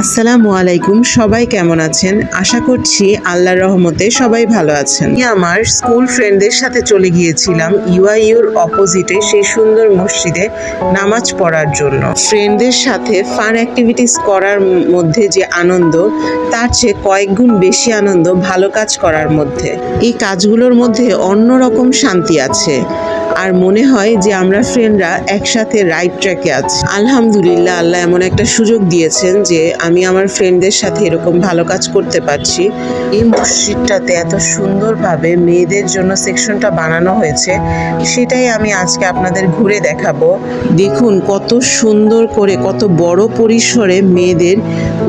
আসসালামু আলাইকুম, সবাই কেমন আছেন? আশা করছি আল্লাহর রহমতে সবাই ভালো আছেন। আমি আমার স্কুল ফ্রেন্ডদের সাথে চলে গিয়েছিলাম ইউআইউর অপোজিটে সেই সুন্দর মসজিদে নামাজ পড়ার জন্য। ফ্রেন্ডদের সাথে ফান অ্যাক্টিভিটিস করার মধ্যে যে আনন্দ, তার চেয়ে কয়েক গুণ বেশি আনন্দ ভালো কাজ করার মধ্যে। এই কাজগুলোর মধ্যে অন্যরকম শান্তি আছে, আর মনে হয় যে আমরা ফ্রেন্ডরা একসাথে রাইট ট্র্যাকে আছি। আলহামদুলিল্লাহ, আল্লাহ এমন একটা সুযোগ দিয়েছেন যে আমি আমার ফ্রেন্ডদের সাথে এরকম ভালো কাজ করতে পারছি। এই মসজিদটাতে এত সুন্দরভাবে মেয়েদের জন্য সেকশনটা বানানো হয়েছে, সেটাই আমি আজকে আপনাদের ঘুরে দেখাবো। দেখুন কত সুন্দর করে, কত বড় পরিসরে মেয়েদের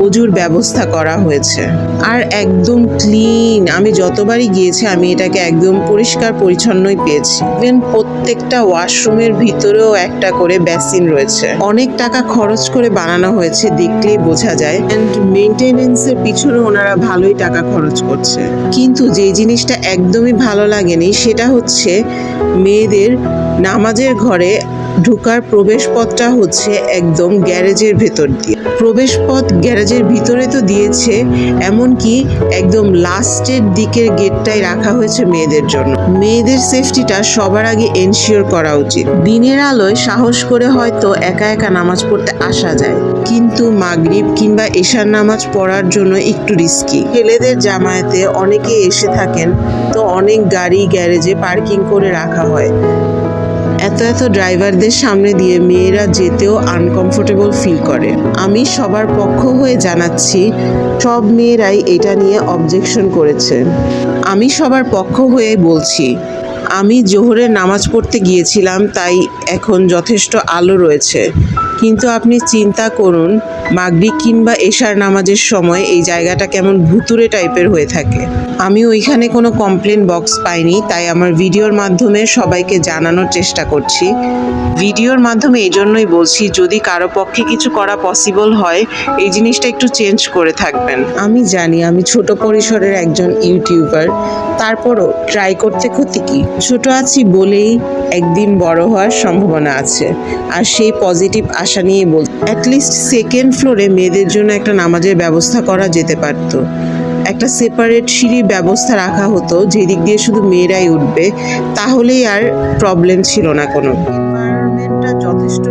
অজুর ব্যবস্থা করা হয়েছে, আর একদম ক্লিন। আমি যতবারই গিয়েছি আমি এটাকে একদম পরিষ্কার পরিচ্ছন্নই পেয়েছি। ইভেন প্রত্যেকটা ওয়াশরুমের ভিতরেও একটা করে বেসিন রয়েছে। অনেক টাকা খরচ করে বানানো হয়েছে, দেখলেই বোঝা যায়। অ্যান্ড মেইনটেনেন্সের পিছনে ওনারা ভালোই টাকা খরচ করছে। কিন্তু যে জিনিসটা একদমই ভালো লাগেনি সেটা হচ্ছে মেয়েদের নামাজের ঘরে ঢোকার প্রবেশপথটা হচ্ছে একদম গ্যারেজের ভেতর দিয়ে। প্রবেশপথ গ্যারেজের ভিতরে তো দিয়েছে, এমনকি একদম লাস্টের দিকের গেটটাই রাখা হয়েছে মেয়েদের জন্য। মেয়েদের সেফটিটা সবার আগে এনশিওর করা উচিত। দিনের আলোয় সাহস করে হয়তো একা একা নামাজ পড়তে আসা যায়, কিন্তু মাগরিব কিংবা এশার নামাজ পড়ার জন্য একটু রিস্কি। ছেলেদের জামায়াতে অনেকে এসে থাকেন, তো অনেক গাড়ি গ্যারেজে পার্কিং করে রাখা হয়। এত ড্রাইভারদের সামনে দিয়ে মেয়েরা যেতেও আনকমফোর্টেবল ফিল করে। আমি সবার পক্ষ হয়ে জানাচ্ছি, সব মেয়েরাই এটা নিয়ে অবজেকশন করেছে। আমি সবার পক্ষ হয়ে বলছি, আমি জোহরের নামাজ পড়তে গিয়েছিলাম, তাই এখন যথেষ্ট আলো রয়েছে। কিন্তু আপনি চিন্তা করুন, মাগরিব কিংবা এশার নামাজের সময় এই জায়গাটা কেমন ভুতুড়ে টাইপের হয়ে থাকে। আমি ওইখানে কোনো কমপ্লেন বক্স পাইনি, তাই আমার ভিডিওর মাধ্যমে সবাইকে জানানোর চেষ্টা করছি। ভিডিওর মাধ্যমে এই জন্যই বলছি, যদি কারো পক্ষে কিছু করা পসিবল হয়, এই জিনিসটা একটু চেঞ্জ করে থাকবেন। আমি জানি আমি ছোট পরিসরের একজন ইউটিউবার, তারপরও ট্রাই করতে ক্ষতি কি? ছোট আছি বলেই একদিন বড় হওয়ার সম্ভাবনা আছে, আর সেই পজিটিভ আশা নিয়ে বল। অ্যাটলিস্ট সেকেন্ড ফ্লোরে মেয়েদের জন্য একটা নামাজের ব্যবস্থা করা যেতে পারতো। একটা সেপারেট সিঁড়ির ব্যবস্থা রাখা হতো, যেদিক দিয়ে শুধু মেয়েরাই উঠবে, তাহলেই আর প্রবলেম ছিল না কোনো। এনভায়রনমেন্টটা যথেষ্ট